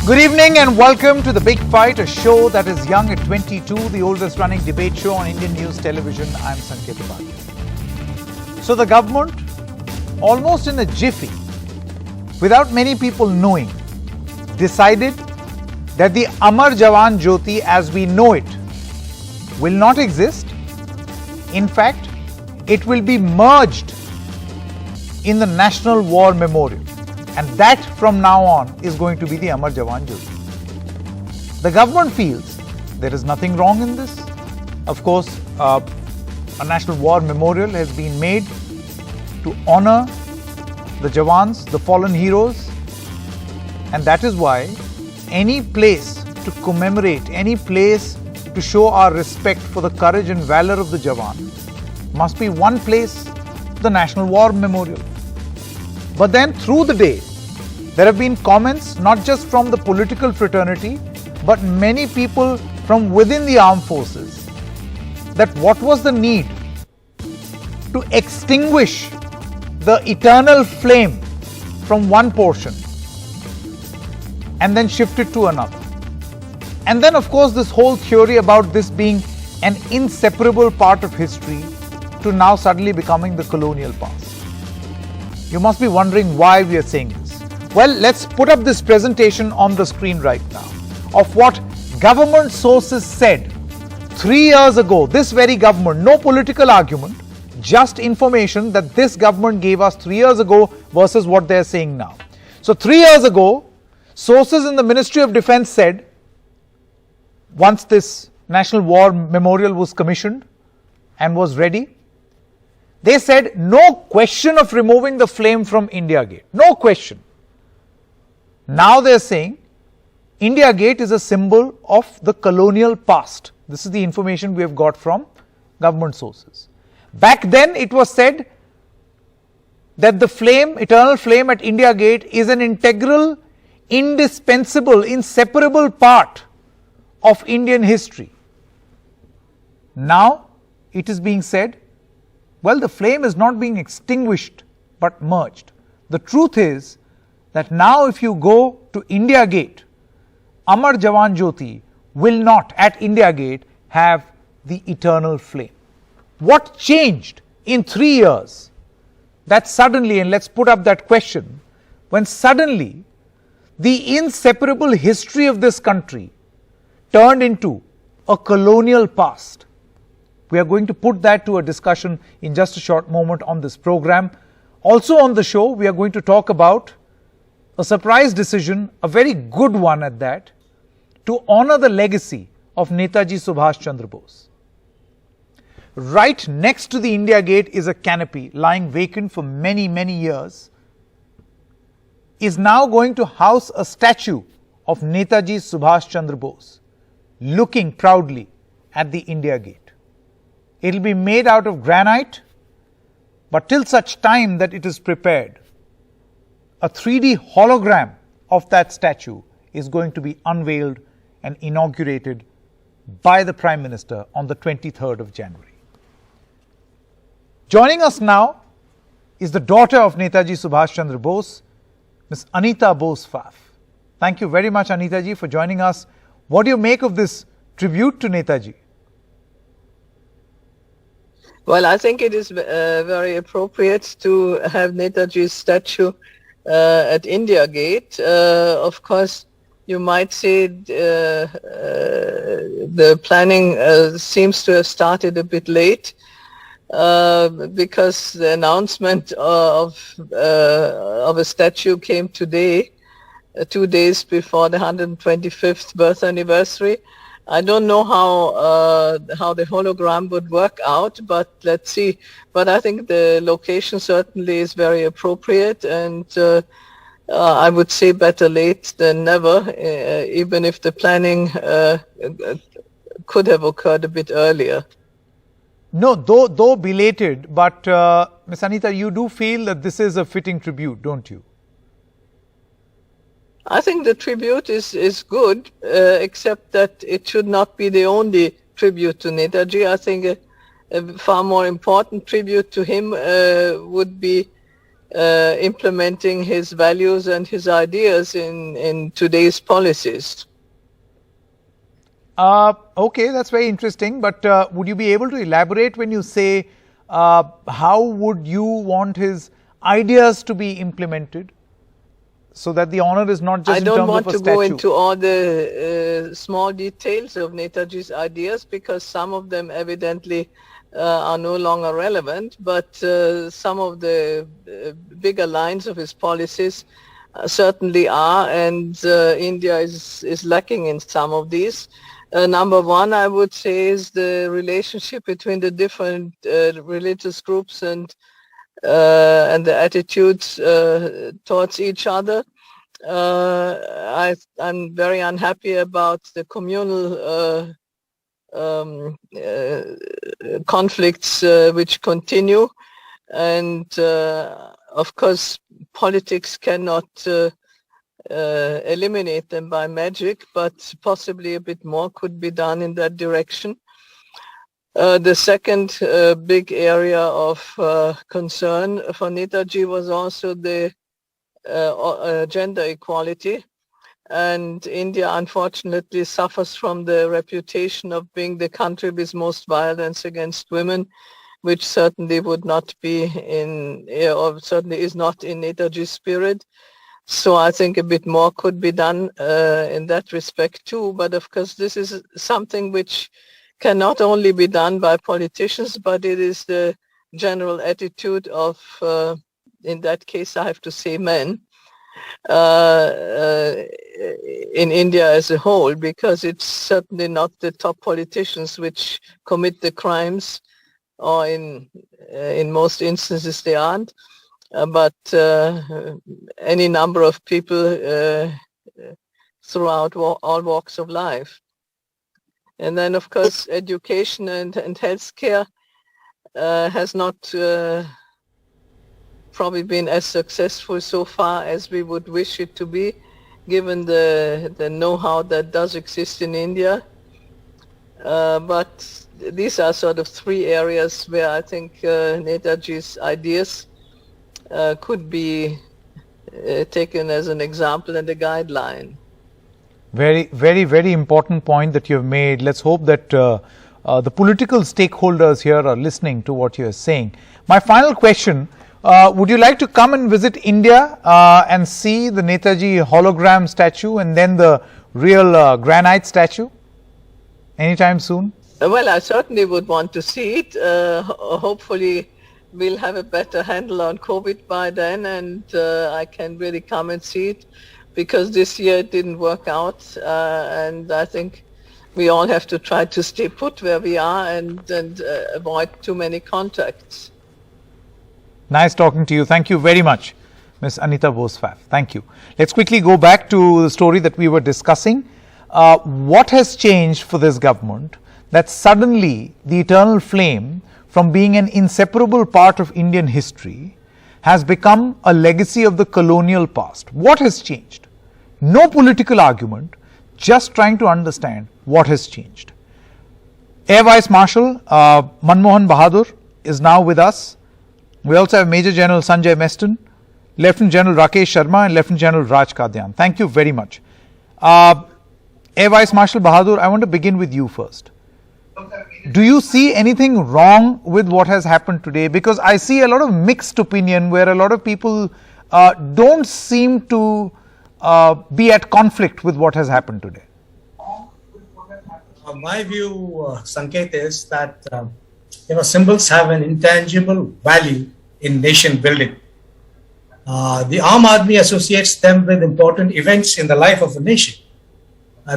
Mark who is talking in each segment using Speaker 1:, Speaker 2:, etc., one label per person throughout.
Speaker 1: Good evening and welcome to The Big Fight, a show that is young at 22, the oldest running debate show on Indian news television. I'm Sanket Upadhyay. So the government, almost in a jiffy, without many people knowing, decided that the Amar Jawan Jyoti as we know it will not exist. In fact, it will be merged in the National War Memorial. And that from now on is going to be the Amar Jawan Jyoti. The government feels there is nothing wrong in this. Of course, a National War Memorial has been made to honor the Jawans, the fallen heroes. And that is why any place to commemorate, any place to show our respect for the courage and valor of the Jawan must be one place, the National War Memorial. But then through the day, there have been comments not just from the political fraternity, but many people from within the armed forces, that what was the need to extinguish the eternal flame from one portion and then shift it to another. And then of course this whole theory about this being an inseparable part of history to now suddenly becoming the colonial past. You must be wondering why we are saying this. Well, let's put up this presentation on the screen right now of what government sources said 3 years ago. This very government, no political argument, just information that this government gave us 3 years ago versus what they're saying now. So 3 years ago, sources in the Ministry of Defence said, once this National War Memorial was commissioned and was ready, they said no question of removing the flame from India Gate. No question. Now they're saying India Gate is a symbol of the colonial past. This is the information we have got from government sources. Back then it was said that the flame, eternal flame at India Gate is an integral, indispensable, inseparable part of Indian history. Now it is being said, well, the flame is not being extinguished but merged. The truth is that now if you go to India Gate, Amar Jawan Jyoti will not at India Gate have the eternal flame. What changed in 3 years that suddenly, and let's put up that question, when suddenly the inseparable history of this country turned into a colonial past? We are going to put that to a discussion in just a short moment on this program. Also on the show, we are going to talk about a surprise decision, a very good one at that, to honor the legacy of Netaji Subhash Chandra Bose. Right next to the India Gate is a canopy lying vacant for many, many years, is now going to house a statue of Netaji Subhash Chandra Bose, looking proudly at the India Gate. It will be made out of granite, but till such time that it is prepared, a 3D hologram of that statue is going to be unveiled and inaugurated by the Prime Minister on the 23rd of January. Joining us now is the daughter of Netaji Subhash Chandra Bose, Ms. Anita Bose-Pfaff. Thank you very much, Anita ji, for joining us. What do you make of this tribute to Netaji?
Speaker 2: Well, I think it is very appropriate to have Netaji's statue at India Gate. Of course, you might say the planning seems to have started a bit late because the announcement of a statue came today, 2 days before the 125th birth anniversary. I don't know how the hologram would work out, but let's see. But I think the location certainly is very appropriate, and I would say better late than never, even if the planning could have occurred a bit earlier.
Speaker 1: No, though belated, but Ms. Anita, you do feel that this is a fitting tribute, don't you?
Speaker 2: I think the tribute is good, except that it should not be the only tribute to Netaji. I think a far more important tribute to him would be implementing his values and his ideas in today's policies.
Speaker 1: Okay, that's very interesting. But would you be able to elaborate when you say how would you want his ideas to be implemented so that the honor is not just in terms of a statue?
Speaker 2: I don't want to go into all the small details of Netaji's ideas because some of them evidently are no longer relevant, but some of the bigger lines of his policies certainly are, and India is lacking in some of these. Number one, I would say, is the relationship between the different religious groups and the attitudes towards each other. I'm very unhappy about the communal conflicts which continue, and of course politics cannot eliminate them by magic, but possibly a bit more could be done in that direction. The second big area of concern for Netaji was also the gender equality. And India, unfortunately, suffers from the reputation of being the country with most violence against women, which certainly would not be in, or certainly is not in Netaji's spirit. So I think a bit more could be done in that respect too. But of course, this is something which can not only be done by politicians, but it is the general attitude of, in that case, I have to say men, in India as a whole, because it's certainly not the top politicians which commit the crimes, or in most instances they aren't, but any number of people throughout all walks of life. And then, of course, education and healthcare has not probably been as successful so far as we would wish it to be, given the know-how that does exist in India. But these are sort of three areas where I think Netaji's ideas could be taken as an example and a guideline.
Speaker 1: Very, very, very important point that you have made. Let's hope that the political stakeholders here are listening to what you are saying. My final question, would you like to come and visit India and see the Netaji hologram statue and then the real granite statue anytime soon?
Speaker 2: Well, I certainly would want to see it. Hopefully we'll have a better handle on COVID by then, and I can really come and see it, because this year it didn't work out, and I think we all have to try to stay put where we are and avoid too many contacts.
Speaker 1: Nice talking to you. Thank you very much, Ms. Anita Bose-Pfaff. Thank you. Let's quickly go back to the story that we were discussing. What has changed for this government that suddenly the eternal flame, from being an inseparable part of Indian history, has become a legacy of the colonial past? What has changed? No political argument, just trying to understand what has changed. Air Vice Marshal Manmohan Bahadur is now with us. We also have Major General Sanjay Meston, Lieutenant General Rakesh Sharma, and Lieutenant General Raj Kadyan. Thank you very much. Air Vice Marshal Bahadur, I want to begin with you first. Do you see anything wrong with what has happened today? Because I see a lot of mixed opinion where a lot of people don't seem to be at conflict with what has happened today.
Speaker 3: My view, Sanket, is that symbols have an intangible value in nation building. The Aam Aadmi associates them with important events in the life of a nation.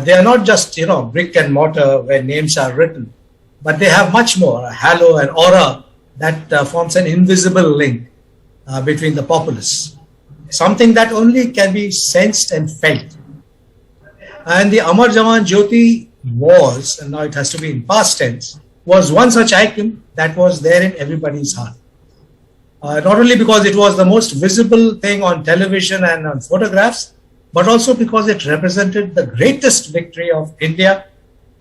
Speaker 3: They are not just brick and mortar where names are written, but they have much more, a halo and aura that forms an invisible link between the populace. Something that only can be sensed and felt. And the Amar Jawan Jyoti was, and now it has to be in past tense, was one such icon that was there in everybody's heart. Not only because it was the most visible thing on television and on photographs, but also because it represented the greatest victory of India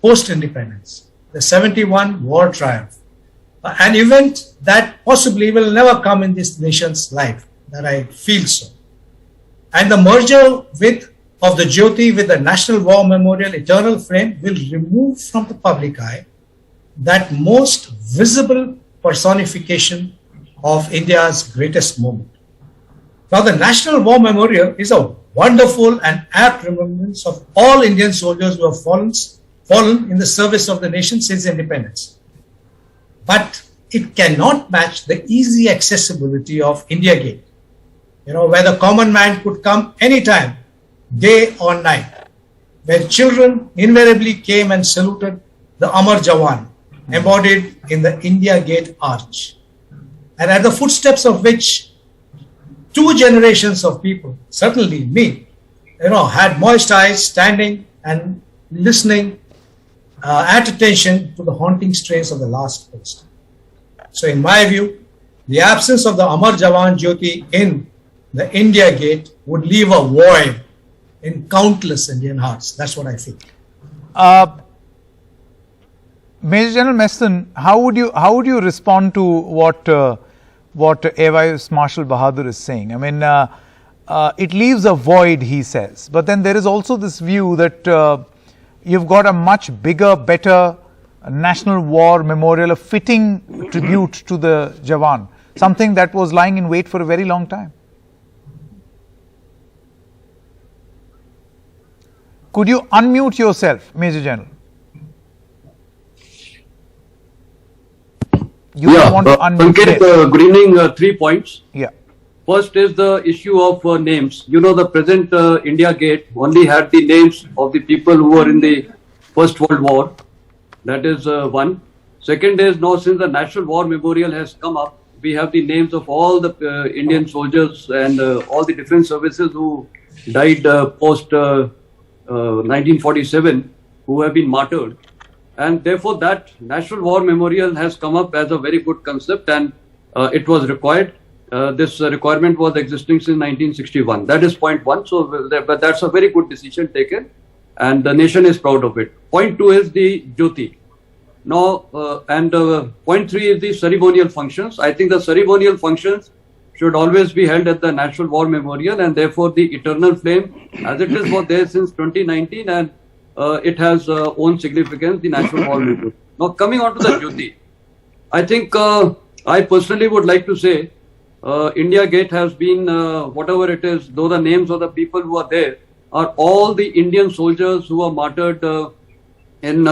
Speaker 3: post-independence, the 71 war triumph. An event that possibly will never come in this nation's life, that I feel so. And the merger of the Jyoti with the National War Memorial Eternal Flame will remove from the public eye that most visible personification of India's greatest moment. Now, the National War Memorial is a wonderful and apt remembrance of all Indian soldiers who have fallen in the service of the nation since independence. But it cannot match the easy accessibility of India Gate, where the common man could come anytime, day or night, where children invariably came and saluted the Amar Jawan, embodied in the India Gate arch, and at the footsteps of which 2 generations of people, certainly me, had moist eyes standing and listening at attention to the haunting strains of the last post. So in my view, the absence of the Amar Jawan Jyoti in the India Gate would leave a void in countless Indian hearts. That's what I feel.
Speaker 1: Major General Meston, how would you respond to what Air Vice Marshal Bahadur is saying? I mean, it leaves a void, he says. But then there is also this view that you've got a much bigger, better National War Memorial, a fitting tribute to the Jawan, something that was lying in wait for a very long time. Could you unmute yourself, Major General? You want to unmute.
Speaker 4: Sanket, good evening. 3 points.
Speaker 1: Yeah.
Speaker 4: First is the issue of names. The present India Gate only had the names of the people who were in the First World War. That is one. Second is, now since the National War Memorial has come up, we have the names of all the Indian soldiers and all the different services who died post 1947, who have been martyred. And therefore that National War Memorial has come up as a very good concept, and it was required. This requirement was existing since 1961. That is point 1. So, but that's a very good decision taken, and the nation is proud of it. Point 2 is the Jyoti. Now, point 3 is the ceremonial functions. I think the ceremonial functions should always be held at the National War Memorial, and therefore the eternal flame, as it is, was there since 2019, and it has own significance, the National War Memorial. Now, coming on to the Jyoti, I think I personally would like to say India Gate has been, whatever it is, though the names of the people who are there are all the Indian soldiers who were martyred in,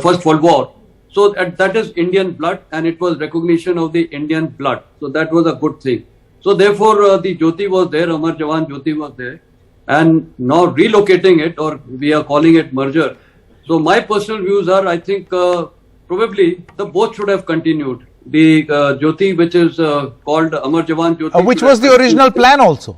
Speaker 4: First World War. So that is Indian blood, and it was recognition of the Indian blood. So that was a good thing. So therefore, the Jyoti was there, Amar Jawan Jyoti was there. And now relocating it, or we are calling it merger. So my personal views are, I think probably the both should have continued. The Jyoti, which is called Amar Jawan Jyoti.
Speaker 1: Which was the original plan also.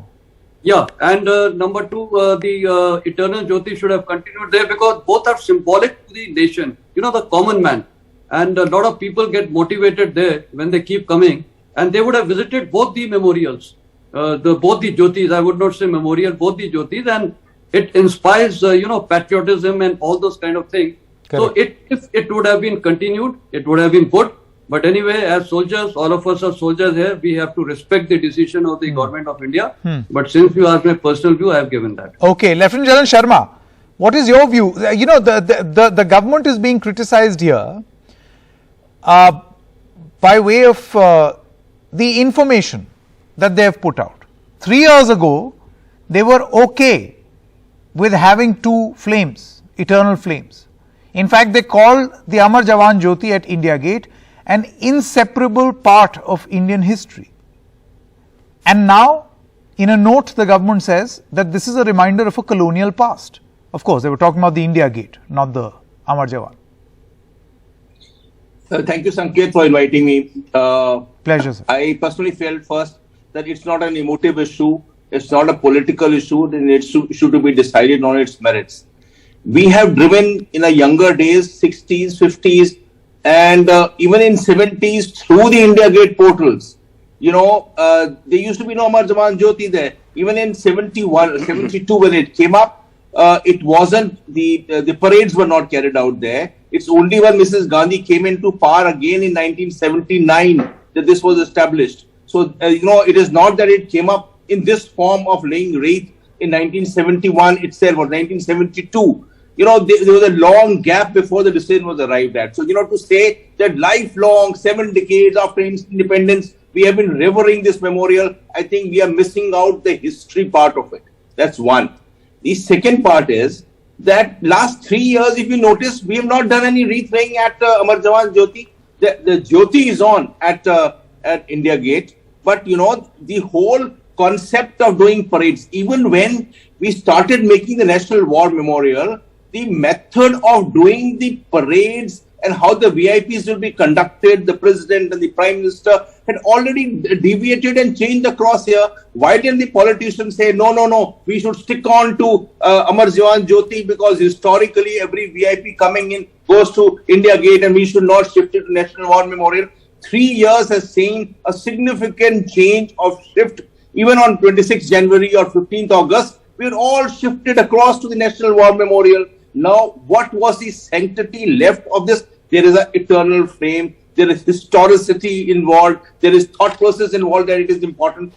Speaker 4: Yeah, and number 2, the Eternal Jyoti should have continued there, because both are symbolic to the nation, the common man. And a lot of people get motivated there when they keep coming, and they would have visited both the memorials, both the Jyotis. I would not say memorial, both the Jyotis, and it inspires, patriotism and all those kind of things. Correct. So if it would have been continued, it would have been good. But anyway, as soldiers, all of us are soldiers here. We have to respect the decision of the government of India. But since you asked my personal view, I have given that. Okay,
Speaker 1: Lieutenant General Sharma, what is your view? The government is being criticized here by way of the information that they have put out. 3 years ago, they were okay with having 2 flames, eternal flames. In fact, they called the Amar Jawan Jyoti at India Gate an inseparable part of Indian history. And now, in a note, the government says that this is a reminder of a colonial past. Of course, they were talking about the India Gate, not the Amar Jawan.
Speaker 5: Thank you, Sanket, for inviting me.
Speaker 1: Pleasure, sir.
Speaker 5: I personally felt first that it's not an emotive issue, it's not a political issue, then it's issue to be decided on its merits. We have driven in the younger days, 60s, 50s, and even in 70s through the India Gate portals. There used to be no Amar Jawan Jyoti there. Even in 71, 72 when it came up, it wasn't, the parades were not carried out there. It's only when Mrs. Gandhi came into power again in 1979 that this was established. So, it is not that it came up in this form of laying wreath in 1971 itself or 1972. There was a long gap before the decision was arrived at. So, to say that lifelong, 7 decades after independence, we have been revering this memorial, I think we are missing out the history part of it. That's one. The second part is that last 3 years, if you notice, we have not done any wreath laying at Amar Jawan Jyoti. The Jyoti is on at India Gate, but the whole concept of doing parades, even when we started making the National War Memorial, the method of doing the parades and how the VIPs will be conducted, the President and the Prime Minister had already deviated and changed across here. Why didn't the politicians say, no, we should stick on to Amar Jawan Jyoti because historically every VIP coming in goes to India Gate and we should not shift it to National War Memorial. 3 years has seen a significant change of shift. Even on 26th January or 15th August, we were all shifted across to the National War Memorial. Now, what was the sanctity left of this? There is an eternal flame. There is historicity involved. There is thought process involved that it is important.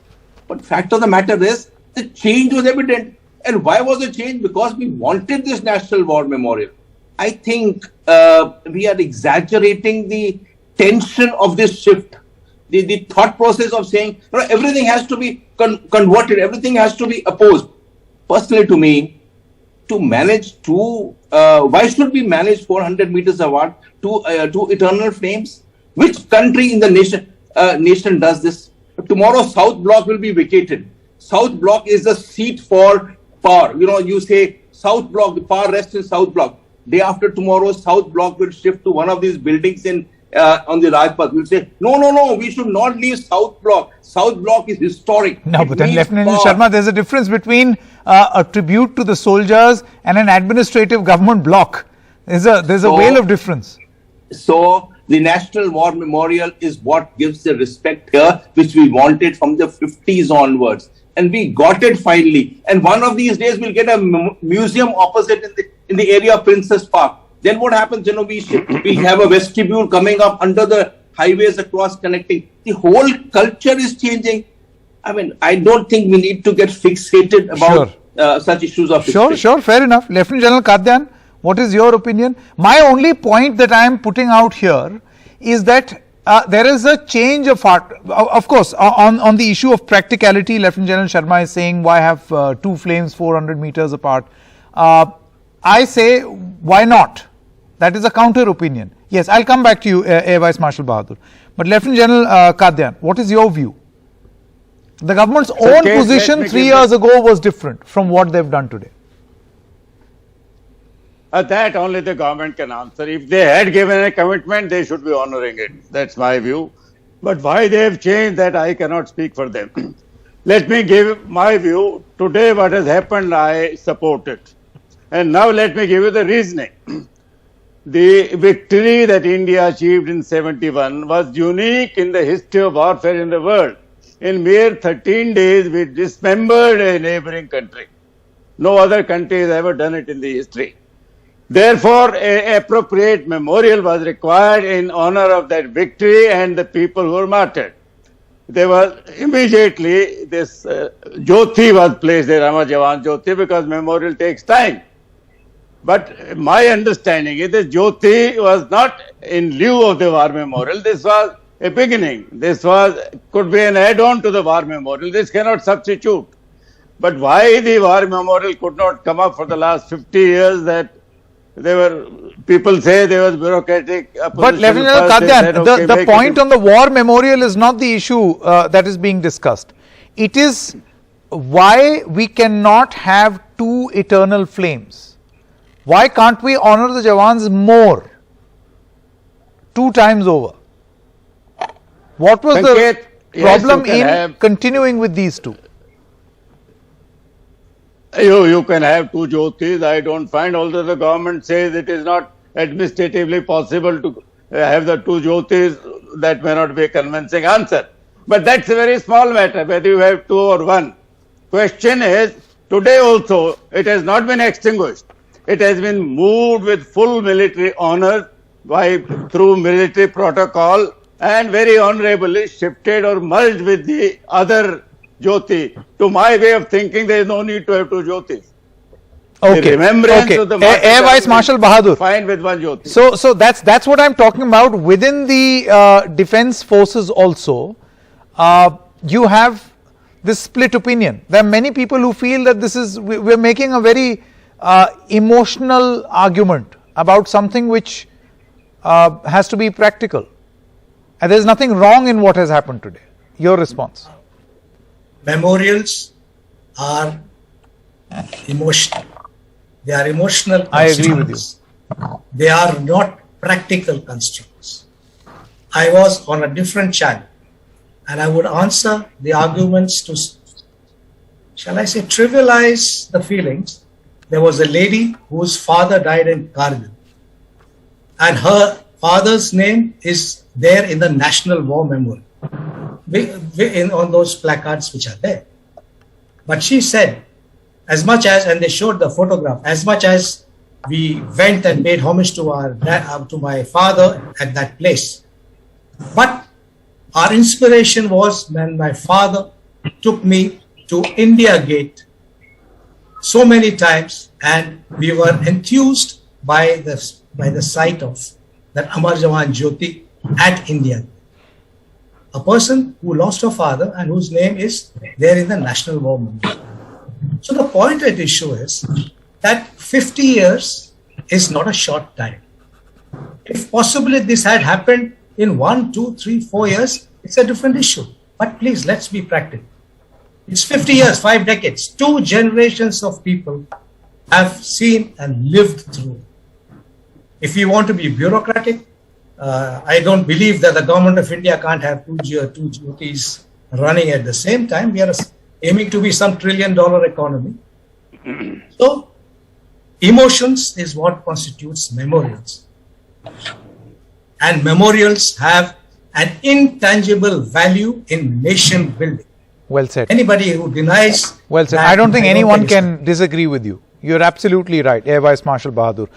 Speaker 5: But fact of the matter is, the change was evident. And why was the change? Because we wanted this National War Memorial. I think we are exaggerating the tension of this shift. The thought process of saying, everything has to be converted. Everything has to be opposed. Personally, to me, to manage why should we manage 400 meters apart to eternal flames? Which country in the nation does this? Tomorrow, South Block will be vacated. South Block is the seat for power. You say South Block, the power rests in South Block. Day after tomorrow, South Block will shift to one of these buildings on the Rajpath. We'll say, no, we should not leave South Block. South Block is historic.
Speaker 1: No, but then Lieutenant Sharma, there's a difference between a tribute to the soldiers and an administrative government block. There's a veil of difference.
Speaker 5: So, the National War Memorial is what gives the respect here, which we wanted from the 50s onwards. And we got it finally. And one of these days, we'll get a museum opposite in the area of Princess Park. Then what happens, we have a vestibule coming up under the highways across connecting. The whole culture is changing. I mean, I don't think we need to get fixated about such issues of history.
Speaker 1: Sure, fair enough. Lieutenant General Kadyan, what is your opinion? My only point that I am putting out here is that there is a change of heart. Of course, on the issue of practicality, Lieutenant General Sharma is saying, why have 2 flames 400 meters apart? I say, why not? That is a counter opinion. Yes, I'll come back to you, Air Vice Marshal Bahadur. But Lieutenant General Kadyan, what is your view? The government's own position 3 years ago was different from what they've done today.
Speaker 6: That only the government can answer. If they had given a commitment, they should be honoring it. That's my view. But why they have changed, that I cannot speak for them. Let me give my view. Today what has happened, I support it. And now let me give you the reasoning. The victory that India achieved in 71 was unique in the history of warfare in the world. In mere 13 days, we dismembered a neighboring country. No other country has ever done it in the history. Therefore, an appropriate memorial was required in honor of that victory and the people who were martyred. There was immediately this Jyoti was placed there, Amar Jawan Jyoti, because memorial takes time. But my understanding is that Jyoti was not in lieu of the war memorial. This was a beginning. This could be an add-on to the war memorial. This cannot substitute. But why the war memorial could not come up for the last 50 years, that people say there was bureaucratic opposition.
Speaker 1: But Lieutenant General Kadyan, the point on the war memorial is not the issue that is being discussed. It is why we cannot have 2 eternal flames. Why can't we honor the Jawans more? 2 times over. What was the problem in continuing with these 2?
Speaker 6: You can have 2 Jyotis. I don't find, although the government says it is not administratively possible to have the 2 Jyotis, that may not be a convincing answer. But that's a very small matter, whether you have 2 or 1. Question is, today also, it has not been extinguished. It has been moved with full military honor through military protocol and very honorably shifted or merged with the other Jyoti. To my way of thinking, there is no need to have two Jyotis.
Speaker 1: Okay.
Speaker 6: The remembrance of the
Speaker 1: Air Vice Marshal Bahadur.
Speaker 6: Fine with one Jyoti.
Speaker 1: So that's what I'm talking about. Within the defense forces also, you have this split opinion. There are many people who feel that we're making a very emotional argument about something which has to be practical. And there's nothing wrong in what has happened today. Your response?
Speaker 3: Memorials are emotional. They are emotional constructs.
Speaker 1: I agree with you.
Speaker 3: They are not practical constructs. I was on a different channel and I would answer the arguments to, shall I say, trivialize the feelings. There was a lady whose father died in Kargil and her father's name is there in the National War Memorial, on those placards which are there. But she said, as much as, and they showed the photograph, as much as we went and paid homage to to my father at that place, but our inspiration was when my father took me to India Gate so many times, and we were enthused by the sight of that Amar Jawan Jyoti at India. A person who lost her father and whose name is there in the National War Memorial. So the point at issue is that 50 years is not a short time. If possibly this had happened in 1, 2, 3, 4 years, it's a different issue. But please, let's be practical. It's 50 years, 5 decades. 2 generations of people have seen and lived through. If we want to be bureaucratic, I don't believe that the government of India can't have two Jyotis running at the same time. We are aiming to be some $1 trillion economy. So, emotions is what constitutes memorials. And memorials have an intangible value in nation building.
Speaker 1: Well said.
Speaker 3: Anybody who denies...
Speaker 1: Well said. I don't think anyone can disagree with you. You're absolutely right, Air Vice Marshal Bahadur.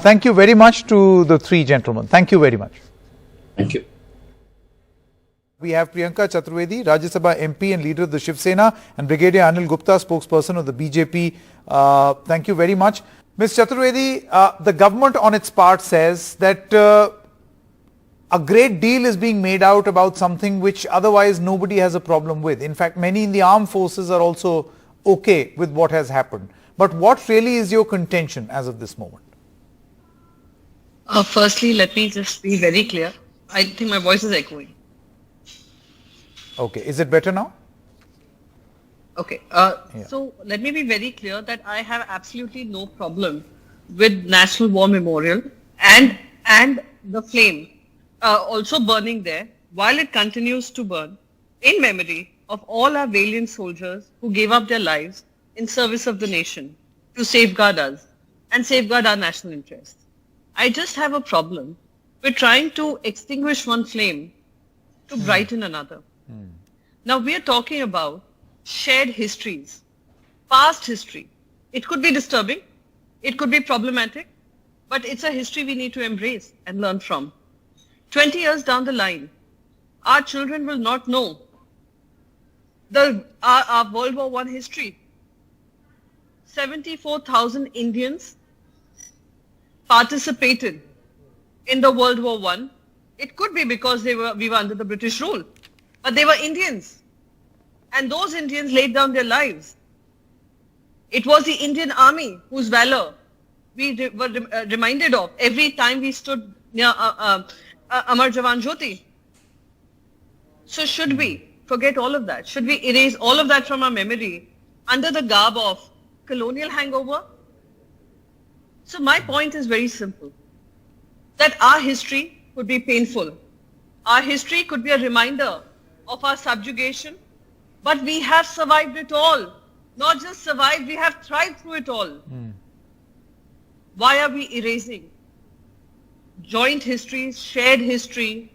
Speaker 1: Thank you very much to the 3 gentlemen. Thank you very much.
Speaker 5: Thank you.
Speaker 1: We have Priyanka Chaturvedi, Rajya Sabha MP and leader of the Shiv Sena, and Brigadier Anil Gupta, spokesperson of the BJP. Thank you very much. Ms. Chaturvedi, the government on its part says that a great deal is being made out about something which otherwise nobody has a problem with. In fact, many in the armed forces are also okay with what has happened. But what really is your contention as of this moment?
Speaker 7: Firstly, let me just be very clear. I think my voice is echoing.
Speaker 1: Okay. Is it better now?
Speaker 7: Okay. So let me be very clear that I have absolutely no problem with National War Memorial and the flame also burning there while it continues to burn in memory of all our valiant soldiers who gave up their lives in service of the nation to safeguard us and safeguard our national interests. I just have a problem with trying to extinguish one flame to brighten another. Now we are talking about shared histories, past history. It could be disturbing, it could be problematic, but it's a history we need to embrace and learn from. 20 years down the line, our children will not know our World War I history. 74,000 Indians participated in the World War I. It could be because we were under the British rule, but they were Indians. And those Indians laid down their lives. It was the Indian army whose valor we were reminded of every time we stood near Amar Jawan Jyoti. So should we forget all of that? Should we erase all of that from our memory under the garb of colonial hangover? So my point is very simple, that our history could be painful. Our history could be a reminder of our subjugation, but we have survived it all. Not just survived, we have thrived through it all. Why are we erasing joint histories, shared history,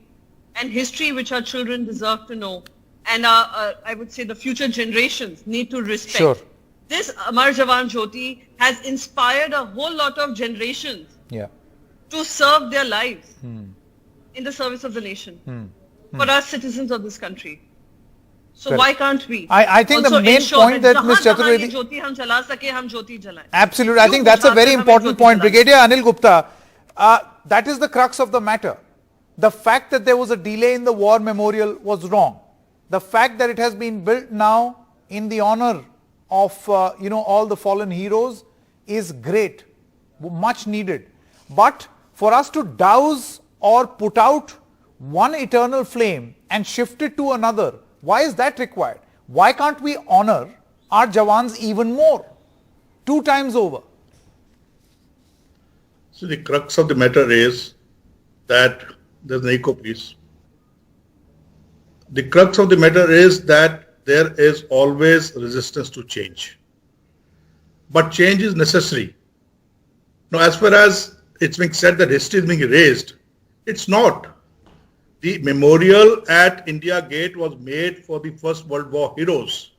Speaker 7: and history which our children deserve to know, and I would say the future generations need to respect?
Speaker 1: Sure.
Speaker 7: This Amar Jawan Jyoti has inspired a whole lot of generations to serve their lives in the service of the nation. for us citizens of this country. So why can't we?
Speaker 1: I think the
Speaker 7: also
Speaker 1: main
Speaker 7: ensure
Speaker 1: point that Ms.
Speaker 7: jahan
Speaker 1: Chaturvedi...
Speaker 7: ye jyoti hum jala sake, hum jyoti jalaएं.
Speaker 1: Absolutely. I
Speaker 7: Kyun
Speaker 1: think that's a
Speaker 7: Gujarat
Speaker 1: very
Speaker 7: mein hame
Speaker 1: important
Speaker 7: jyoti
Speaker 1: point.
Speaker 7: jalani?
Speaker 1: Brigadier Anil Gupta, that is the crux of the matter. The fact that there was a delay in the war memorial was wrong. The fact that it has been built now in the honor of, all the fallen heroes is great, much needed. But for us to douse or put out one eternal flame and shift it to another, why is that required? Why can't we honor our Jawans even more? 2 times over.
Speaker 8: So the crux of the matter is that, there's an echo please. The crux of the matter is that there is always resistance to change. But change is necessary. Now, as far as it's being said that history is being erased, it's not. The memorial at India Gate was made for the First World War heroes.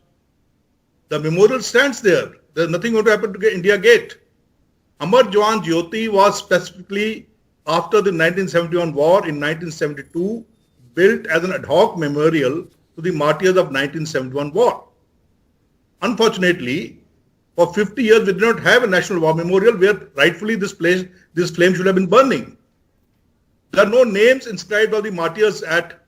Speaker 8: The memorial stands there. There's nothing going to happen to India Gate. Amar Jawan Jyoti was specifically after the 1971 war in 1972 built as an ad hoc memorial to the martyrs of 1971 war. Unfortunately, for 50 years we did not have a national war memorial where rightfully this flame should have been burning. There are no names inscribed of the martyrs at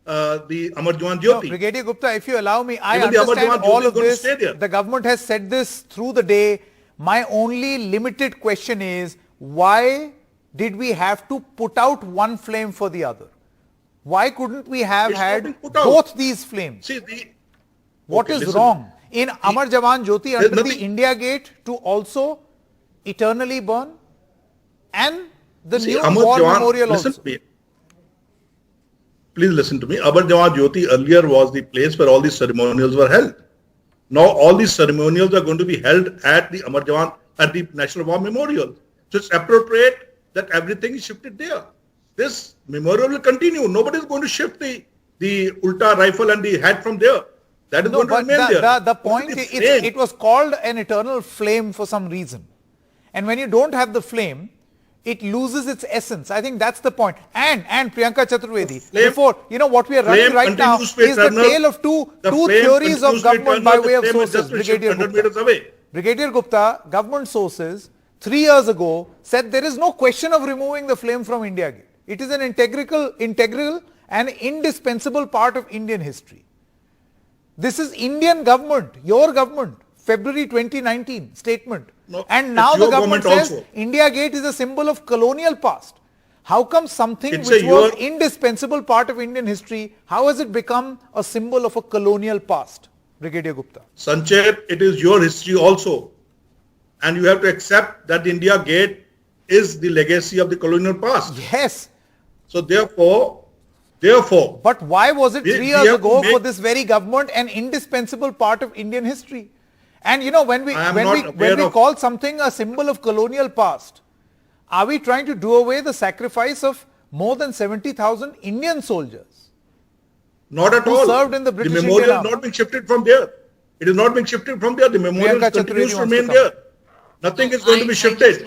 Speaker 8: the Amar Jawan Jyoti.
Speaker 1: No, Brigadier Gupta, if you allow me, I
Speaker 8: Even the Amar
Speaker 1: understand
Speaker 8: Jawan Jyoti
Speaker 1: all
Speaker 8: is
Speaker 1: of
Speaker 8: going to
Speaker 1: this.
Speaker 8: stay there.
Speaker 1: The government has said this through the day. My only limited question is, why did we have to put out one flame for the other? Why couldn't we have
Speaker 8: It's not
Speaker 1: had
Speaker 8: been put out.
Speaker 1: both these flames?
Speaker 8: See,
Speaker 1: What is
Speaker 8: listen.
Speaker 1: wrong in Amar Jawan Jyoti
Speaker 8: There's
Speaker 1: under the
Speaker 8: nothing-
Speaker 1: India Gate to also eternally burn, and the
Speaker 8: See,
Speaker 1: new
Speaker 8: Amar
Speaker 1: war
Speaker 8: Jawan,
Speaker 1: memorial
Speaker 8: listen
Speaker 1: also?
Speaker 8: to me. Please listen to me. Amar Jawan Jyoti earlier was the place where all these ceremonials were held. Now all these ceremonials are going to be held at the Amar Jawan, at the National War Memorial. So it's appropriate that everything is shifted there. This memorial will continue. Nobody is going to shift the Ulta rifle and the hat from there. That is
Speaker 1: No,
Speaker 8: going to
Speaker 1: but
Speaker 8: remain there.
Speaker 1: the point
Speaker 8: Only
Speaker 1: is,
Speaker 8: the flame.
Speaker 1: it was called an eternal flame for some reason. And when you don't have the flame, it loses its essence. I think that's the point. And Priyanka Chaturvedi,
Speaker 8: flame-
Speaker 1: before, what we are running
Speaker 8: flame
Speaker 1: right now
Speaker 8: continues to be
Speaker 1: is the
Speaker 8: eternal.
Speaker 1: tale of two
Speaker 8: The flame
Speaker 1: theories of
Speaker 8: continues to be
Speaker 1: government by
Speaker 8: eternal.
Speaker 1: way
Speaker 8: The
Speaker 1: of
Speaker 8: flame has
Speaker 1: sources.
Speaker 8: just been shifted
Speaker 1: Brigadier
Speaker 8: 100
Speaker 1: Gupta.
Speaker 8: meters away.
Speaker 1: Brigadier Gupta, government sources 3 years ago said there is no question of removing the flame from India Gate. It is an integral and indispensable part of Indian history. This is Indian government, your government, February 2019 statement.
Speaker 8: No,
Speaker 1: And now
Speaker 8: it's
Speaker 1: the
Speaker 8: your
Speaker 1: government
Speaker 8: government
Speaker 1: says
Speaker 8: also.
Speaker 1: India Gate is a symbol of colonial past. How come something
Speaker 8: It's
Speaker 1: which
Speaker 8: a
Speaker 1: was
Speaker 8: your-
Speaker 1: indispensable part of Indian history, how has it become a symbol of a colonial past? Brigadier Gupta.
Speaker 8: Sanchit, it is your history also. And you have to accept that the India Gate is the legacy of the colonial past.
Speaker 1: Yes.
Speaker 8: So therefore,
Speaker 1: But why was it
Speaker 8: We-
Speaker 1: 3
Speaker 8: we
Speaker 1: years
Speaker 8: have to
Speaker 1: ago for
Speaker 8: make-
Speaker 1: this very government an indispensable part of Indian history? And when we
Speaker 8: I am
Speaker 1: when
Speaker 8: not
Speaker 1: we
Speaker 8: aware
Speaker 1: when we
Speaker 8: of-
Speaker 1: call something a symbol of colonial past, are we trying to do away the sacrifice of more than 70,000 Indian soldiers?
Speaker 8: not at
Speaker 1: Who
Speaker 8: all.
Speaker 1: served in the British
Speaker 8: memorial
Speaker 1: Indian
Speaker 8: is
Speaker 1: Army.
Speaker 8: not being shifted from there. It is not being shifted from there. The memorial
Speaker 1: Priyanka
Speaker 8: continues
Speaker 1: Chaturvedi
Speaker 8: to
Speaker 1: wants to
Speaker 8: remain
Speaker 1: come.
Speaker 8: there. Nothing is going to be shifted.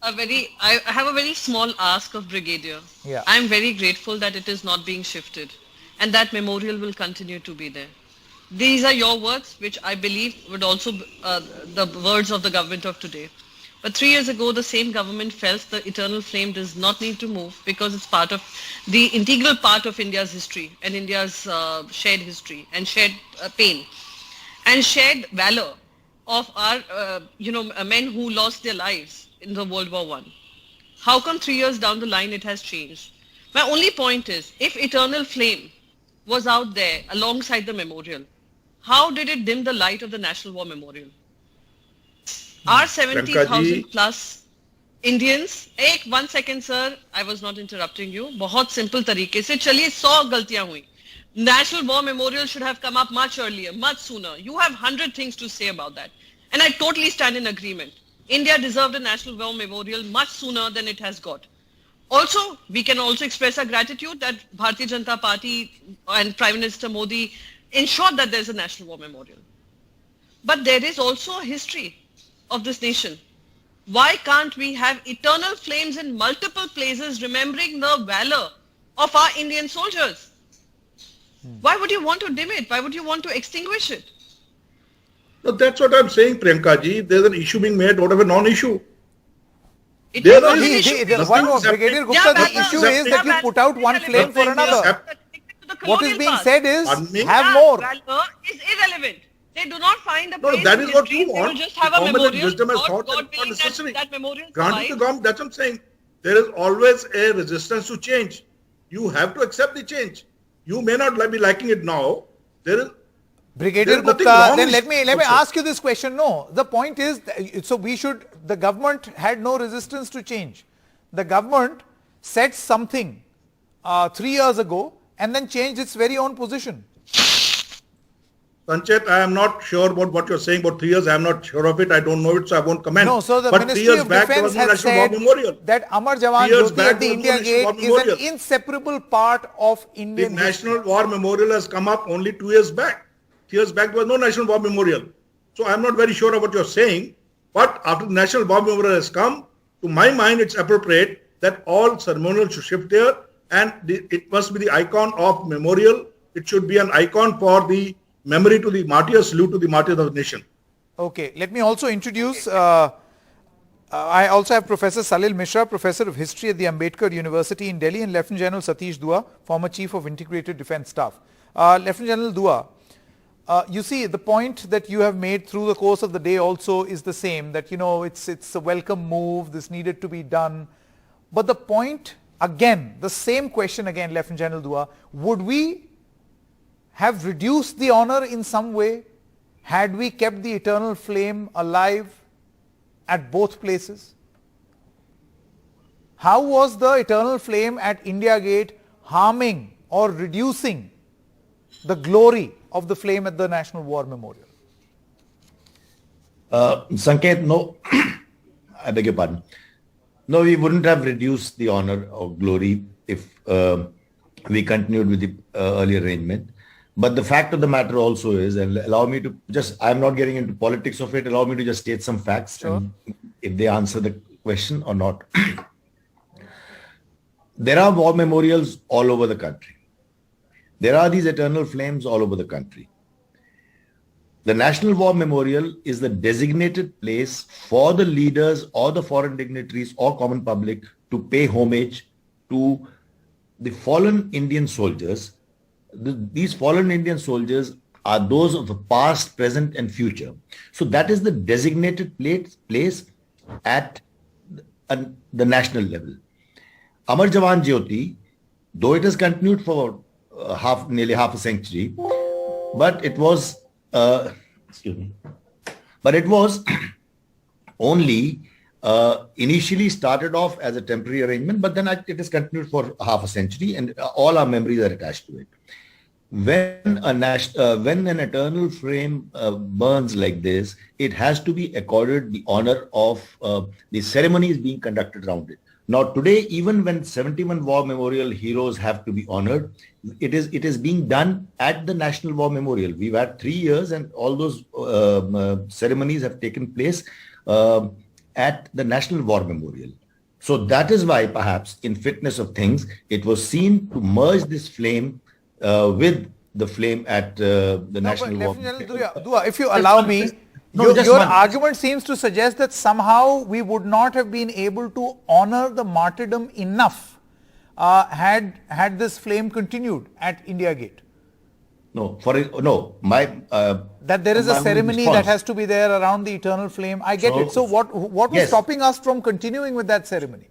Speaker 7: I have a very small ask of Brigadier.
Speaker 1: Yeah.
Speaker 7: I'm very grateful that it is not being shifted and that memorial will continue to be there. These are your words, which I believe would also be the words of the government of today. But 3 years ago, the same government felt the eternal flame does not need to move because it's part of the integral part of India's history and India's shared history and shared pain and shared valor of our, men who lost their lives in the World War I. How come 3 years down the line it has changed? My only point is, if eternal flame was out there alongside the memorial, how did it dim the light of the National War Memorial? Our 70,000 plus Indians, 1 second sir, I was not interrupting you, बहुत simple तरीके से, चलिए 100 गलतियां हुई. National War Memorial should have come up much earlier, much sooner. You have 100 things to say about that. And I totally stand in agreement. India deserved a National War Memorial much sooner than it has got. Also, we can also express our gratitude that Bharatiya Janata Party and Prime Minister Modi ensured that there's a National War Memorial. But there is also a history of this nation. Why can't we have eternal flames in multiple places remembering the valor of our Indian soldiers? Why would you want to dim it? Why would you want to extinguish it?
Speaker 8: No, that's what I'm saying, Priyanka ji. There's an issue being made out of a non-issue.
Speaker 7: It
Speaker 8: There
Speaker 7: is not
Speaker 8: is-
Speaker 7: an issue.
Speaker 1: One more, Brigadier Gupta, the
Speaker 7: Bala,
Speaker 1: issue is that you put out one
Speaker 8: Nothing
Speaker 1: flame for
Speaker 8: is
Speaker 1: another.
Speaker 8: happening.
Speaker 1: What is being said is,
Speaker 8: Pardon me?
Speaker 1: have more.
Speaker 7: Valor is irrelevant. They do not find a
Speaker 8: No,
Speaker 7: place
Speaker 8: that
Speaker 7: in
Speaker 8: is what
Speaker 7: history.
Speaker 8: you
Speaker 7: They will
Speaker 8: want.
Speaker 7: just have
Speaker 8: The
Speaker 7: a
Speaker 8: government
Speaker 7: memorial.
Speaker 8: wisdom has
Speaker 7: God,
Speaker 8: thought
Speaker 7: God
Speaker 8: that it's not
Speaker 7: willing
Speaker 8: necessary.
Speaker 7: that memorial
Speaker 8: Granted, the
Speaker 7: survives.
Speaker 8: government, that's what I'm saying. There is always a resistance to change. You have to accept the change. You may not be liking it now. There is
Speaker 1: Brigadier
Speaker 8: There is nothing
Speaker 1: Gupta,
Speaker 8: wrong
Speaker 1: then
Speaker 8: with
Speaker 1: let me
Speaker 8: also.
Speaker 1: ask you this question. No, the point is, so the government had no resistance to change. The government said something 3 years ago and then changed its very own position.
Speaker 8: Sanchet, I am not sure about what you're saying about 3 years. I am not sure of it. I don't know it, so I won't comment.
Speaker 1: No, so the
Speaker 8: but 3
Speaker 1: Ministry
Speaker 8: years
Speaker 1: of
Speaker 8: back, there
Speaker 1: Defence
Speaker 8: was no
Speaker 1: has
Speaker 8: National War
Speaker 1: said
Speaker 8: Memorial.
Speaker 1: that Amar Jawan
Speaker 8: 3 years
Speaker 1: Jyoti
Speaker 8: back,
Speaker 1: at the
Speaker 8: there was
Speaker 1: India
Speaker 8: no National War
Speaker 1: Gate is
Speaker 8: Memorial.
Speaker 1: an inseparable part of
Speaker 8: The
Speaker 1: Indian history.
Speaker 8: National War Memorial has come up only 2 years back. 3 years back, there was no National War Memorial. So I'm not very sure of what you're saying. But after the National War Memorial has come, to my mind, it's appropriate that all ceremonial should shift there, and it must be the icon of memorial. It should be an icon for the memory to the martyrs, salute to the martyrs of the nation.
Speaker 1: Okay, let me also introduce, I also have Professor Salil Mishra, Professor of History at the Ambedkar University in Delhi, and Lieutenant General Satish Dua, former Chief of Integrated Defence Staff. Lieutenant General Dua, you see, the point that you have made through the course of the day also is the same, that, you know, it's a welcome move, this needed to be done. But the point, again, the same question again, Lieutenant General Dua, would we have reduced the honor in some way had we kept the eternal flame alive at both places? How was the eternal flame at India Gate harming or reducing the glory of the flame at the National War Memorial?
Speaker 9: Sanket, no, I beg your pardon. No, we wouldn't have reduced the honor or glory if we continued with the earlier arrangement. But the fact of the matter also is, and allow me to just, I'm not getting into politics of it, allow me to just state some facts,
Speaker 1: Sure.
Speaker 9: and if they answer the question or not. There are war memorials all over the country. There are these eternal flames all over the country. The National War Memorial is the designated place for the leaders or the foreign dignitaries or common public to pay homage to the fallen Indian soldiers. These fallen Indian soldiers are those of the past, present and future. So that is the designated place at the national level. Amar Jawan Jyoti, though it has continued for nearly half a century, but it was only initially started off as a temporary arrangement, but then it has continued for half a century, and all our memories are attached to it. When an eternal flame burns like this, it has to be accorded the honor of the ceremonies being conducted around it. Now today, even when 71 war memorial heroes have to be honored, it is being done at the National War Memorial. We've had 3 years, and all those ceremonies have taken place at the National War Memorial. So that is why, perhaps, in fitness of things, it was seen to merge this flame with the flame at the National War Memorial.
Speaker 1: Dua, if you allow me, your argument seems to suggest that somehow we would not have been able to honor the martyrdom enough had this flame continued at India Gate. That there is a ceremony that has to be there around the eternal flame. I get it. So what was stopping us from continuing with that ceremony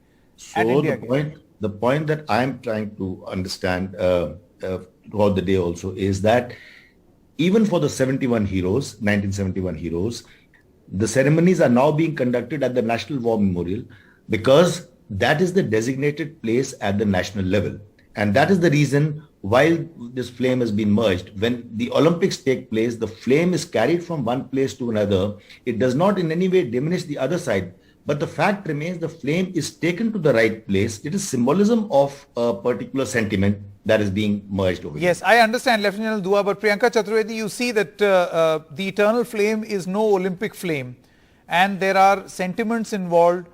Speaker 1: at India Gate?
Speaker 9: The point that I'm trying to understand throughout the day also is that even for the 1971 heroes, the ceremonies are now being conducted at the National War Memorial because that is the designated place at the national level. And that is the reason why this flame has been merged. When the Olympics take place, the flame is carried from one place to another. It does not in any way diminish the other side. But the fact remains the flame is taken to the right place. It is symbolism of a particular sentiment that is being merged over here.
Speaker 1: Yes, I understand, Lieutenant General Dua, but Priyanka Chaturvedi, you see that the eternal flame is no Olympic flame, and there are sentiments involved.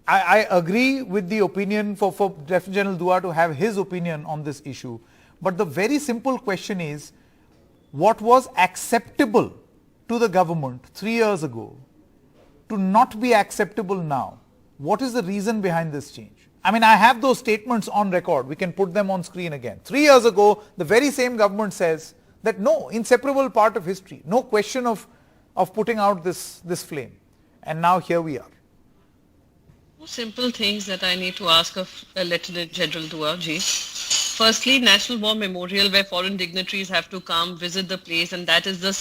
Speaker 1: I agree with the opinion for Lieutenant General Dua to have his opinion on this issue. But the very simple question is, what was acceptable to the government 3 years ago to not be acceptable now? What is the reason behind this change? I mean, I have those statements on record. We can put them on screen again. 3 years ago, the very same government says that no, inseparable part of history, no question of putting out this flame. And now here we are.
Speaker 7: Simple things that I need to ask of Lieutenant General Dua ji. Firstly, National War Memorial, where foreign dignitaries have to come visit the place, and that is the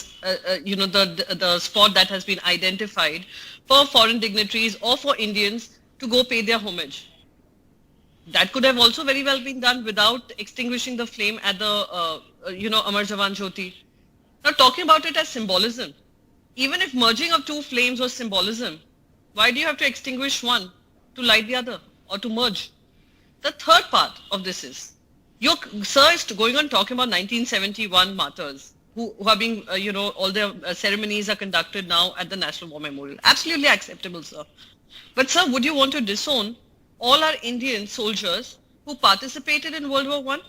Speaker 7: spot that has been identified for foreign dignitaries or for Indians to go pay their homage. That could have also very well been done without extinguishing the flame at the Amar Jawan Jyoti. Now, talking about it as symbolism, even if merging of two flames was symbolism, why do you have to extinguish one to light the other or to merge? The third part of this is, your sir is going on talking about 1971 martyrs who are being, all their ceremonies are conducted now at the National War Memorial. Absolutely acceptable, sir. But sir, would you want to disown all our Indian soldiers who participated in World War I?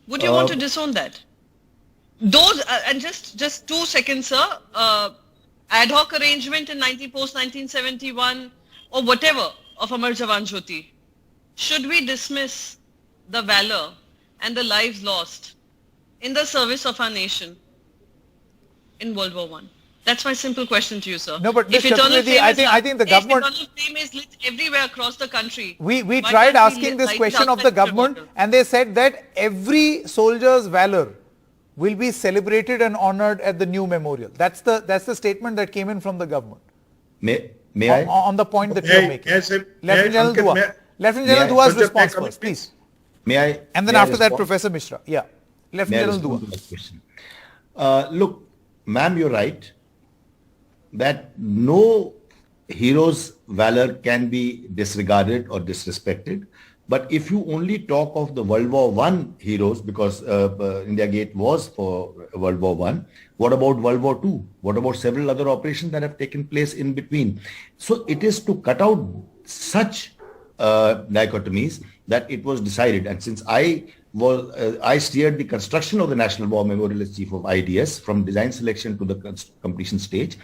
Speaker 7: Would you want to disown that? Those, and just 2 seconds, sir, ad hoc arrangement in post 1971 or whatever of Amar Jawan Jyoti, should we dismiss the valor and the lives lost in the service of our nation in World War I? That's my simple question to you, sir.
Speaker 1: No, but
Speaker 7: if eternal flame
Speaker 1: I think the government...
Speaker 7: Eternal flame is lit everywhere across the country.
Speaker 1: We tried asking this question of the government, and they said that every soldier's valor will be celebrated and honored at the new memorial. That's the statement that came in from the government.
Speaker 9: May I?
Speaker 1: On the point that you're making. Lieutenant General Dua is responsible, please.
Speaker 9: May I?
Speaker 1: And then after that, Professor Mishra. Yeah. Lieutenant General
Speaker 9: Dua. Look, ma'am, you're right that no hero's valor can be disregarded or disrespected. But if you only talk of the World War I heroes, because India Gate was for World War I, what about World War II? What about several other operations that have taken place in between? So it is to cut out such dichotomies that it was decided. And since I steered the construction of the National War Memorial as Chief of IDS from design selection to the completion stage,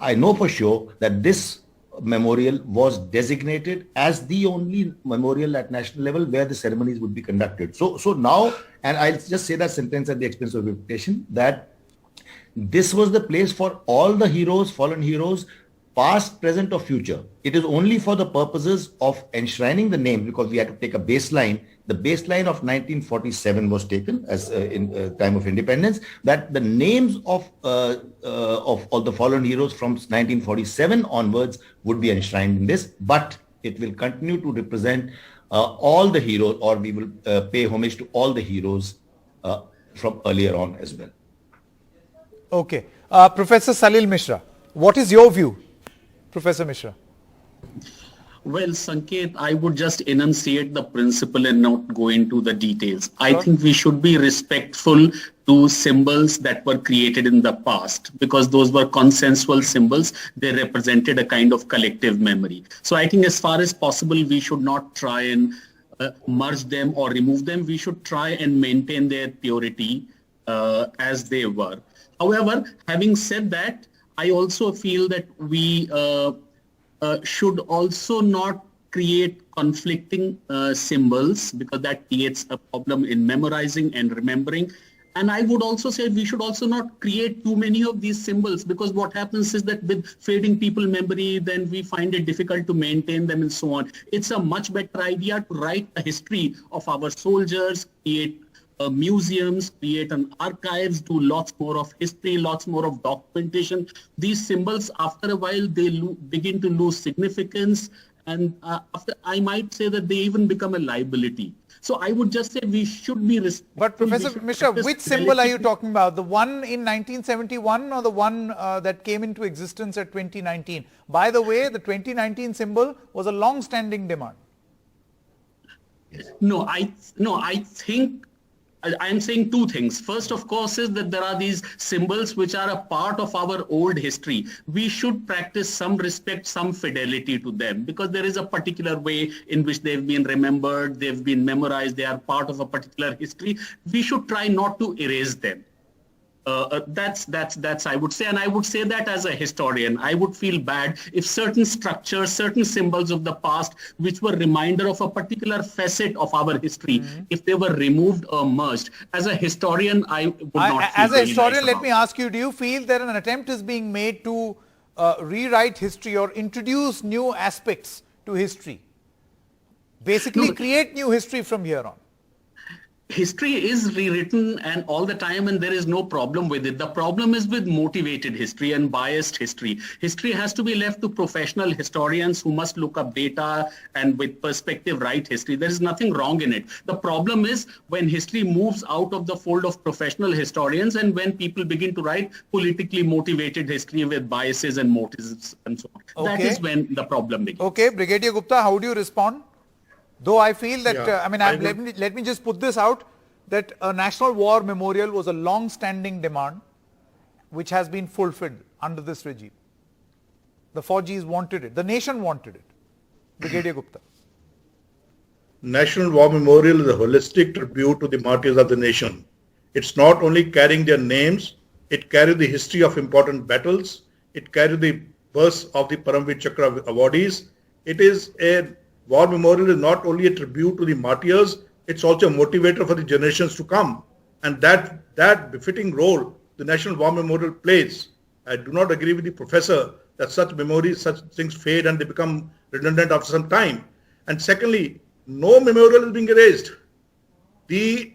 Speaker 9: I know for sure that this memorial was designated as the only memorial at national level where the ceremonies would be conducted. So now, and I'll just say that sentence at the expense of repetition, that this was the place for all the heroes, fallen heroes, past, present or future. It is only for the purposes of enshrining the name, because we had to take a baseline. The baseline of 1947 was taken as in time of independence, that the names of all the fallen heroes from 1947 onwards would be enshrined in this, but it will continue to represent all the heroes, or we will pay homage to all the heroes from earlier on as well.
Speaker 1: Okay. Professor Salil Mishra, what is your view? Professor Mishra.
Speaker 10: Well, Sanket, I would just enunciate the principle and not go into the details. I think we should be respectful to symbols that were created in the past, because those were consensual symbols. They represented a kind of collective memory. So I think as far as possible, we should not try and merge them or remove them. We should try and maintain their purity as they were. However, having said that, I also feel that we should also not create conflicting symbols, because that creates a problem in memorizing and remembering. And I would also say we should also not create too many of these symbols, because what happens is that with fading people memory, then we find it difficult to maintain them and so on. It's a much better idea to write a history of our soldiers, create museums, create an archives, do lots more of history, lots more of documentation. These symbols, after a while, they begin to lose significance, and after, I might say that they even become a liability. So I would just say we should be respectful.
Speaker 1: But Professor Mishra, which symbol are you talking about? The one in 1971 or the one that came into existence at 2019? By the way, the 2019 symbol was a long-standing demand.
Speaker 10: No, I think I'm saying two things. First, of course, is that there are these symbols which are a part of our old history. We should practice some respect, some fidelity to them, because there is a particular way in which they've been remembered, they've been memorized, they are part of a particular history. We should try not to erase them. That's I would say, and I would say that as a historian, I would feel bad if certain structures, certain symbols of the past, which were reminder of a particular facet of our history, if they were removed or merged. As a historian, I would not feel
Speaker 1: as a
Speaker 10: very
Speaker 1: historian,
Speaker 10: nice
Speaker 1: let me ask you, do you feel that an attempt is being made to rewrite history or introduce new aspects to history? Basically create new history from here on.
Speaker 10: History is rewritten and all the time, and there is no problem with it. The problem is with motivated history and biased history. History has to be left to professional historians who must look up data and with perspective write history. There is nothing wrong in it. The problem is when history moves out of the fold of professional historians and when people begin to write politically motivated history with biases and motives and so on.
Speaker 1: Okay.
Speaker 10: That is when the problem begins.
Speaker 1: Okay, Brigadier Gupta, how do you respond? Though I feel that,
Speaker 8: Yeah,
Speaker 1: let me just put this out, that a national war memorial was a long-standing demand which has been fulfilled under this regime. The Faujis wanted it. The nation wanted it. Brigadier Gupta.
Speaker 8: National War Memorial is a holistic tribute to the martyrs of the nation. It's not only carrying their names, it carries the history of important battles, it carries the births of the Paramveer Chakra awardees. It is a War Memorial is not only a tribute to the martyrs, it's also a motivator for the generations to come. And that befitting role the National War Memorial plays. I do not agree with the professor that such memories, such things fade and they become redundant after some time. And secondly, no memorial is being erased. The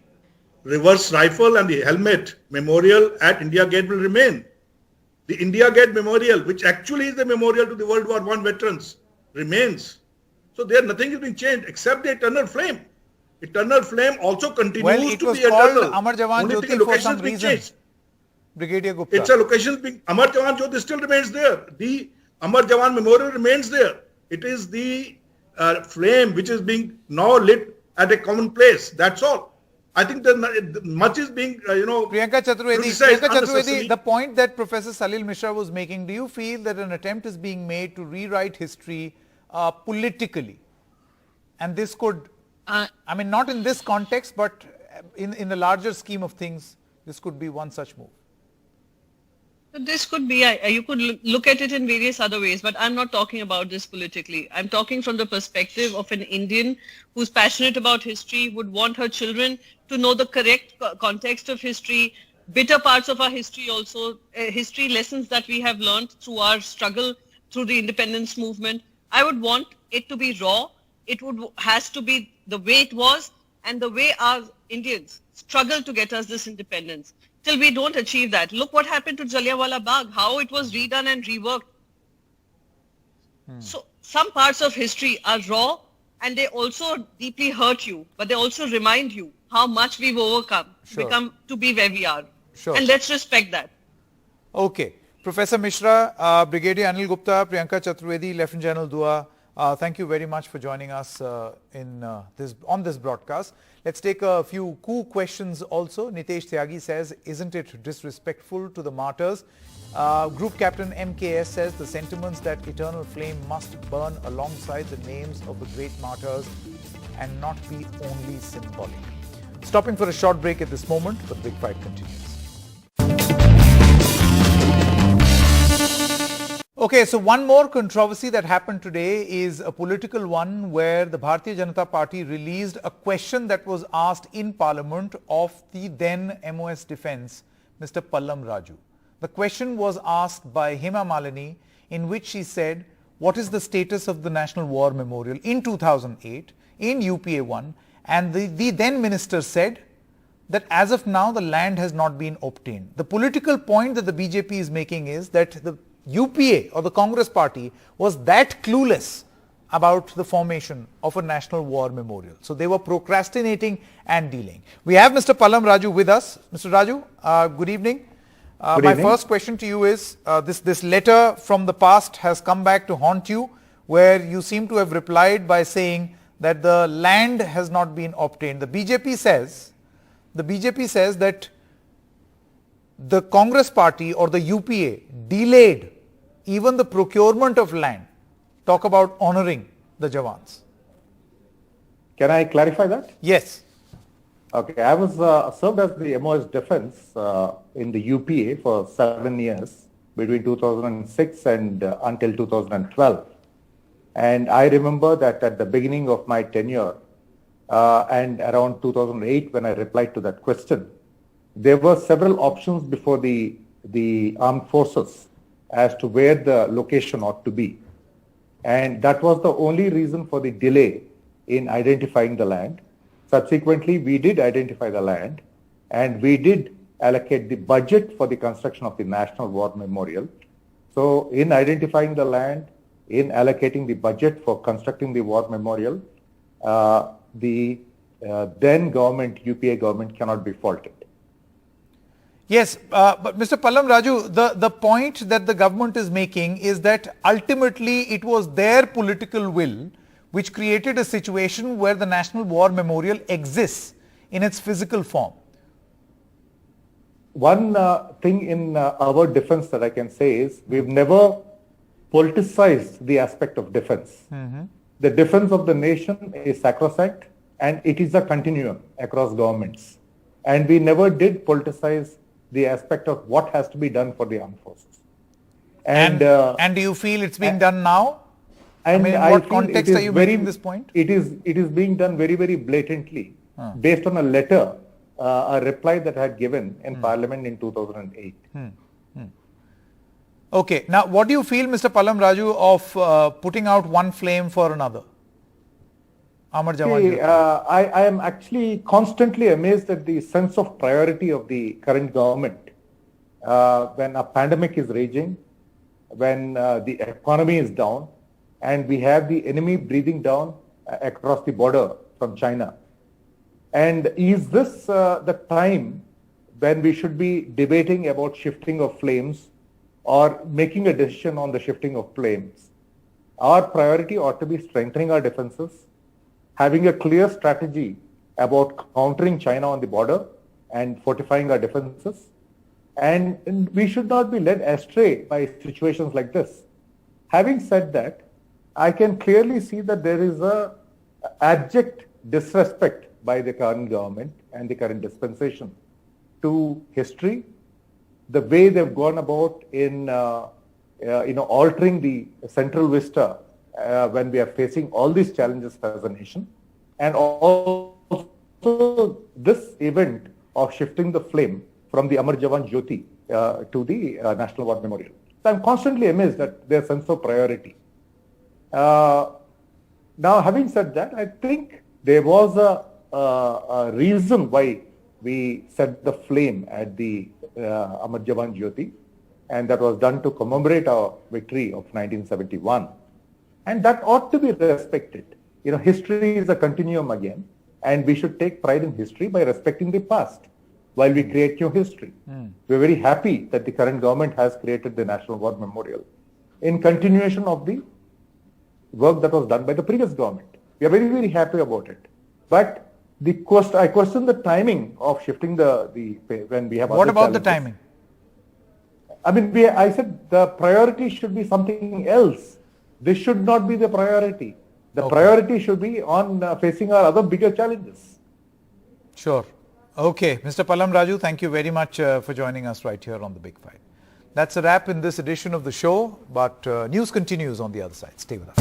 Speaker 8: reverse rifle and the helmet memorial at India Gate will remain. The India Gate Memorial, which actually is the memorial to the World War I veterans, remains. So there nothing is being changed except the eternal flame. Eternal flame also continues
Speaker 1: Well, it
Speaker 8: to
Speaker 1: was
Speaker 8: be eternal.
Speaker 1: called Amar Jawan
Speaker 8: Only
Speaker 1: Jyoti
Speaker 8: thing,
Speaker 1: for
Speaker 8: location
Speaker 1: some
Speaker 8: is being
Speaker 1: reason.
Speaker 8: changed.
Speaker 1: Brigadier Gupta.
Speaker 8: It's a location being, Amar Jawan Jyoti still remains there. The Amar Jawan Memorial remains there. It is the flame which is being now lit at a common place. That's all. I think that much is being,
Speaker 1: Priyanka
Speaker 8: criticized
Speaker 1: Chaturvedi,
Speaker 8: unnecessarily.
Speaker 1: the point that Professor Salil Mishra was making, do you feel that an attempt is being made to rewrite history politically? And this could, not in this context, but in the larger scheme of things, this could be one such move.
Speaker 7: This could be, you could look at it in various other ways, but I'm not talking about this politically. I'm talking from the perspective of an Indian who's passionate about history, would want her children to know the correct context of history, bitter parts of our history also, history lessons that we have learned through our struggle through the independence movement. I would want it to be raw. It has to be the way it was and the way our Indians struggled to get us this independence. Till we don't achieve that. Look what happened to Jallianwala Bagh, how it was redone and reworked. So some parts of history are raw and they also deeply hurt you, but they also remind you how much we've overcome to become to be where we are. And let's respect that.
Speaker 1: Okay. Professor Mishra, Brigadier Anil Gupta, Priyanka Chaturvedi, Lieutenant General Dua, thank you very much for joining us on this broadcast. Let's take a few coup questions also. Nitesh Tyagi says, isn't it disrespectful to the martyrs? Group Captain MKS says, the sentiments that eternal flame must burn alongside the names of the great martyrs and not be only symbolic. Stopping for a short break at this moment, but the big fight continues. Okay, so one more controversy that happened today is a political one where the Bharatiya Janata Party released a question that was asked in Parliament of the then MOS Defence, Mr. Pallam Raju. The question was asked by Hema Malini, in which she said, what is the status of the National War Memorial in 2008 in UPA 1? And the then minister said that as of now the land has not been obtained. The political point that the BJP is making is that the UPA or the Congress party was that clueless about the formation of a National War Memorial. So they were procrastinating and delaying. We have Mr. Pallam Raju with us. Mr. Raju, good evening. My first question to you is, this letter from the past has come back to haunt you, where you seem to have replied by saying that the land has not been obtained. The BJP says the BJP says that the Congress party or the UPA delayed even the procurement of land. Talk about honoring the Jawans.
Speaker 11: Can I clarify that?
Speaker 1: Yes.
Speaker 11: Okay, I was served as the MOS defense in the UPA for 7 years between 2006 and until 2012. And I remember that at the beginning of my tenure and around 2008 when I replied to that question, there were several options before the armed forces as to where the location ought to be. And that was the only reason for the delay in identifying the land. Subsequently, we did identify the land and we did allocate the budget for the construction of the National War Memorial. So in identifying the land, in allocating the budget for constructing the War Memorial, the then government, UPA government, cannot be faulted.
Speaker 1: Yes, but Mr. Pallam Raju, the point that the government is making is that ultimately it was their political will which created a situation where the National War Memorial exists in its physical form.
Speaker 11: One thing in our defense that I can say is we've never politicized the aspect of defense. The defense of the nation is sacrosanct and it is a continuum across governments. And we never did politicize the aspect of what has to be done for the armed forces. And
Speaker 1: do you feel it's being done now?
Speaker 11: And
Speaker 1: I mean, in what context are you making this point?
Speaker 11: It is being done very, very blatantly based on a letter, a reply that I had given in Parliament in 2008.
Speaker 1: Okay. Now, what do you feel, Mr. Pallam Raju, of putting out one flame for another? Amar Jawan Jyoti.
Speaker 11: I am actually constantly amazed at the sense of priority of the current government. When a pandemic is raging, when the economy is down, and we have the enemy breathing down across the border from China. And is this the time when we should be debating about shifting of flames or making a decision on the shifting of flames? Our priority ought to be strengthening our defenses, having a clear strategy about countering China on the border and fortifying our defenses. And we should not be led astray by situations like this. Having said that, I can clearly see that there is a abject disrespect by the current government and the current dispensation to history, the way they've gone about in altering the central vista when we are facing all these challenges as a nation, and also this event of shifting the flame from the Amar Jawan Jyoti to the National War Memorial. So I'm constantly amazed at their sense of priority. Now, having said that, I think there was a reason why we set the flame at the Amar Jawan Jyoti, and that was done to commemorate our victory of 1971. And that ought to be respected. You know, history is a continuum again, and we should take pride in history by respecting the past while we create new history. We're very happy that the current government has created the National War Memorial in continuation of the work that was done by the previous government. We are very, very happy about it. But I question the timing of shifting when we have.
Speaker 1: What about the timing?
Speaker 11: I mean, I said the priority should be something else. This should not be the priority. The priority should be on facing our other bigger challenges.
Speaker 1: Sure. Okay. Mr. Pallam Raju, thank you very much for joining us right here on The Big Fight. That's a wrap in this edition of the show, but news continues on the other side. Stay with us.